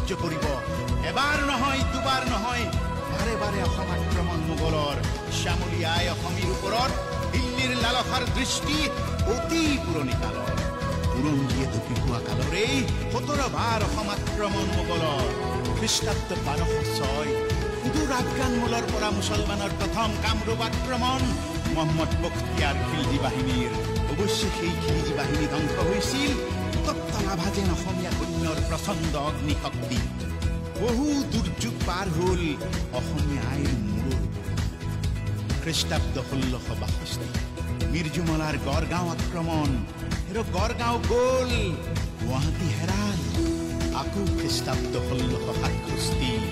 সাম্ৰাজ্য কৰিব। এবাৰ নহয়, দুবাৰ নহয়, বাৰে বাৰে অসম আক্ৰমণ মোগলৰ। শ্যামলী আই অসমীৰ ওপৰত দিল্লীৰ লালসাৰ দৃষ্টি অতি পুৰণি কালৰ। বুৰঞ্জীয়ে ধুপি হোৱা কালৰেই 17 বাৰ অসম আক্ৰমণ মোগলৰ। খ্ৰীষ্টাব্দ 1206 সুদূৰ আফগানমূলৰ পৰা মুছলমানৰ প্ৰথম কামৰূপ আক্ৰমণ মহম্মদ বখতিয়াৰ খিলজী বাহিনীৰ। অৱশ্যে সেই খিলজী বাহিনী ধ্বংস হৈছিল তলাভাজেন অসমীয়া সৈন্যৰ প্ৰচণ্ড অগ্নিশক্তি। বহু দুৰ্যোগ পাৰ হ'ল অসমীয়া আইৰ মূৰৰ। খ্ৰীষ্টাব্দ 1662 মিৰ্জুমলাৰ গড়গাঁও আক্ৰমণ। গড়গাঁও গ'ল, গুৱাহাটী হেৰাল। আকৌ খ্ৰীষ্টাব্দ 1667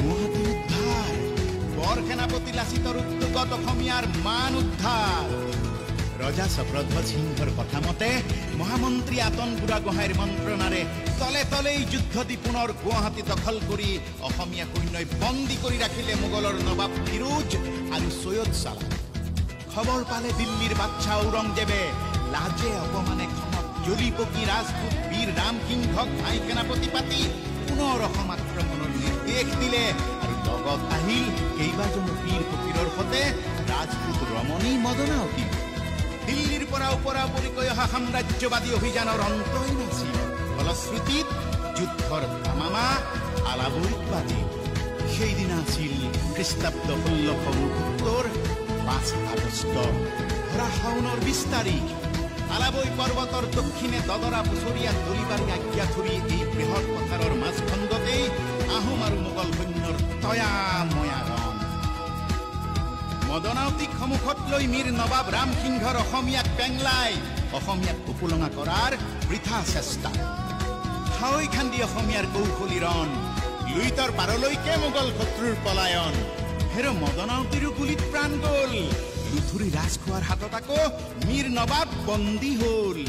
গুৱাহাটী উদ্ধাৰ। বৰসেনাপতি লাচিতৰ উদ্যোগত অসমীয়াৰ মান উদ্ধাৰ। ৰজা চক্ৰধ্বজ সিংহৰ কথা মতে মহামন্ত্ৰী আতন বুঢ়াগোহাঁইৰ মন্ত্ৰণাৰে তলে তলেই যুদ্ধ দি পুনৰ গুৱাহাটী দখল কৰি অসমীয়া সৈন্যই বন্দী কৰি ৰাখিলে মোগলৰ নবাব ফিৰোজ আৰু সৈয়দ চালাহ। খবৰ পালে দিল্লীৰ বাদশাহ ঔৰংজেবে লাজে অপমানে খঙত জ্বলি পকি ৰাজপুত বীৰ ৰামসিংহক ঘাই সেনাপতি পাতি পুনৰ অসম আক্ৰমণৰ নিৰ্দেশ দিলে আৰু লগত আহিল কেইবাজনো বীৰ ফকীৰৰ সৈতে ৰাজপুত ৰমণী মদনাৱতী। দিল্লীৰ পৰা ওপৰা-ওপৰিকৈ অহা সাম্ৰাজ্যবাদী অভিযানৰ অন্তই নাছিল। ফলশ্ৰুতিত যুদ্ধৰ তামামা আলাবৈত বাজিল। সেইদিনা আছিল খ্ৰীষ্টাব্দ 1669 5 আগষ্ট। ধৰা শাওনৰ 20 তাৰিখ। আলাবৈ পৰ্বতৰ দক্ষিণে দদৰা বছৰীয়া দলিবাৰী আজ্ঞাধুৰী এই বৃহৎ পথাৰৰ মাজখণ্ডতেই আহোম আৰু মোগল সৈন্যৰ তয়াময়া ৰণ। মদনাৱতীক সন্মুখত লৈ মীৰ নবাব ৰামসিংহৰ অসমীয়াক পেংলাই অসমীয়াক কুকুলঙা কৰাৰ বৃথা চেষ্টা। খাৱৈ খান্দি অসমীয়াৰ কৌশলী ৰণ। লুইতৰ পাৰলৈকে মোগল শত্ৰুৰ পলায়ন। হেৰ' মদনাৱতীৰো গুলীত প্ৰাণ গ'ল। লুথুৰি ৰাজখোৱাৰ হাতত আকৌ মীৰ নবাব বন্দী হ'ল।